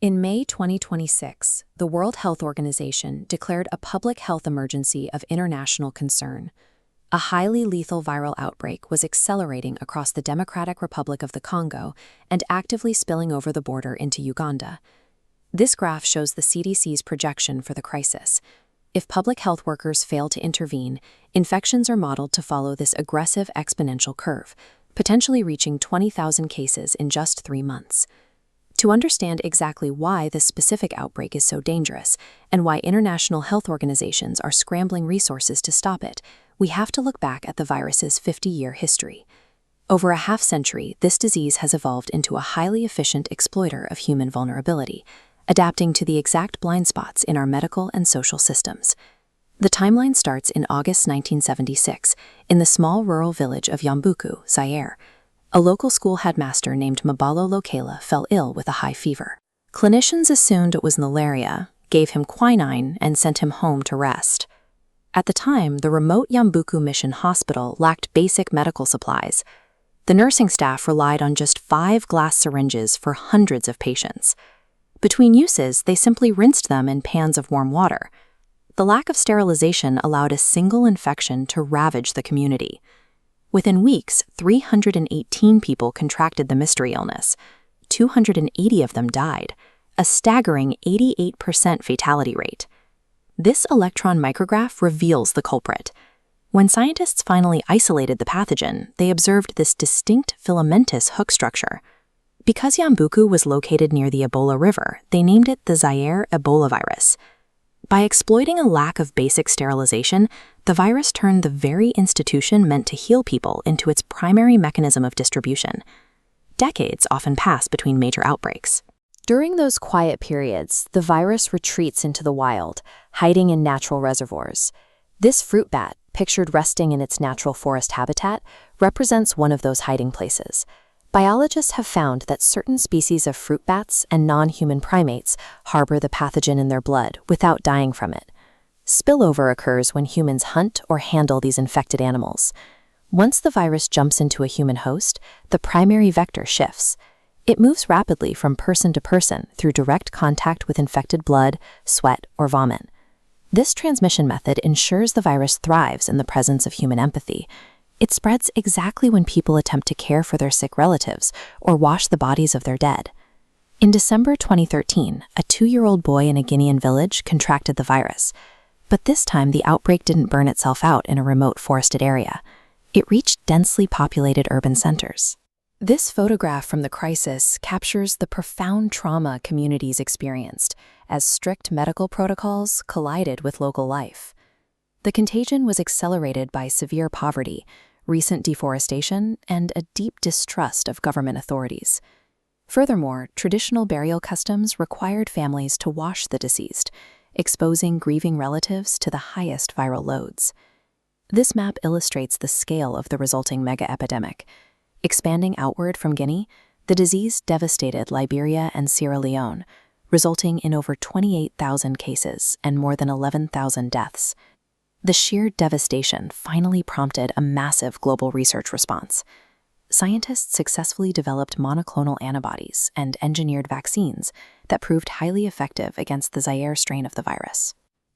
In May 2026, the World Health Organization declared a public health emergency of international concern. A highly lethal viral outbreak was accelerating across the Democratic Republic of the Congo and actively spilling over the border into Uganda. This graph shows the CDC's projection for the crisis. If public health workers fail to intervene, infections are modeled to follow this aggressive exponential curve, potentially reaching 20,000 cases in just 3 months. To understand exactly why this specific outbreak is so dangerous and why international health organizations are scrambling resources to stop it, we have to look back at the virus's 50-year history. Over a half-century, this disease has evolved into a highly efficient exploiter of human vulnerability, adapting to the exact blind spots in our medical and social systems. The timeline starts in August 1976 in the small rural village of Yambuku, Zaire. A local school headmaster named Mabalo Lokela fell ill with a high fever. Clinicians assumed it was malaria, gave him quinine, and sent him home to rest. At the time, the remote Yambuku Mission Hospital lacked basic medical supplies. The nursing staff relied on just 5 glass syringes for hundreds of patients. Between uses, they simply rinsed them in pans of warm water. The lack of sterilization allowed a single infection to ravage the community. Within weeks, 318 people contracted the mystery illness. 280 of them died, a staggering 88% fatality rate. This electron micrograph reveals the culprit. When scientists finally isolated the pathogen, they observed this distinct filamentous hook structure. Because Yambuku was located near the Ebola River, they named it the Zaire Ebola virus. By exploiting a lack of basic sterilization, the virus turned the very institution meant to heal people into its primary mechanism of distribution. Decades often pass between major outbreaks. During those quiet periods, the virus retreats into the wild, hiding in natural reservoirs. This fruit bat, pictured resting in its natural forest habitat, represents one of those hiding places. Biologists have found that certain species of fruit bats and non-human primates harbor the pathogen in their blood without dying from it. Spillover occurs when humans hunt or handle these infected animals. Once the virus jumps into a human host, the primary vector shifts. It moves rapidly from person to person through direct contact with infected blood, sweat, or vomit. This transmission method ensures the virus thrives in the presence of human empathy. It spreads exactly when people attempt to care for their sick relatives or wash the bodies of their dead. In December 2013, a 2-year-old boy in a Guinean village contracted the virus. But this time, the outbreak didn't burn itself out in a remote forested area. It reached densely populated urban centers. This photograph from the crisis captures the profound trauma communities experienced as strict medical protocols collided with local life. The contagion was accelerated by severe poverty, recent deforestation, and a deep distrust of government authorities. Furthermore, traditional burial customs required families to wash the deceased, exposing grieving relatives to the highest viral loads. This map illustrates the scale of the resulting mega-epidemic. Expanding outward from Guinea, the disease devastated Liberia and Sierra Leone, resulting in over 28,000 cases and more than 11,000 deaths. The sheer devastation finally prompted a massive global research response. Scientists successfully developed monoclonal antibodies and engineered vaccines that proved highly effective against the Zaire strain of the virus.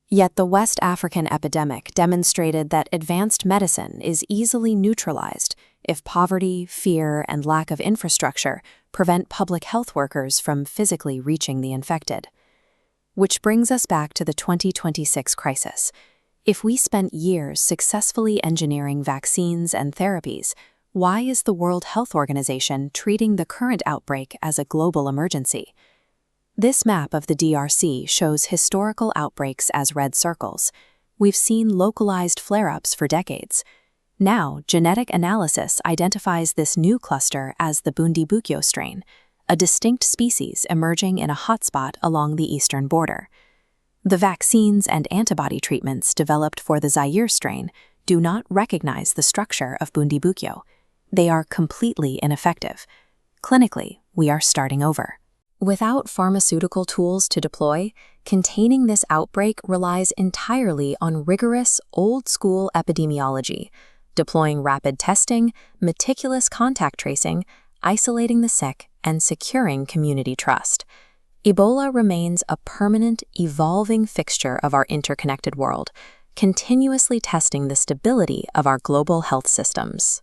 Yet the West African epidemic demonstrated that advanced medicine is easily neutralized if poverty, fear, and lack of infrastructure prevent public health workers from physically reaching the infected. Which brings us back to the 2026 crisis. If we spent years successfully engineering vaccines and therapies, why is the World Health Organization treating the current outbreak as a global emergency? This map of the DRC shows historical outbreaks as red circles. We've seen localized flare-ups for decades. Now, genetic analysis identifies this new cluster as the Bundibugyo strain, a distinct species emerging in a hotspot along the eastern border. The vaccines and antibody treatments developed for the Zaire strain do not recognize the structure of Bundibugyo. They are completely ineffective. Clinically, we are starting over. Without pharmaceutical tools to deploy, containing this outbreak relies entirely on rigorous, old-school epidemiology, deploying rapid testing, meticulous contact tracing, isolating the sick, and securing community trust. Ebola remains a permanent, evolving fixture of our interconnected world, continuously testing the stability of our global health systems.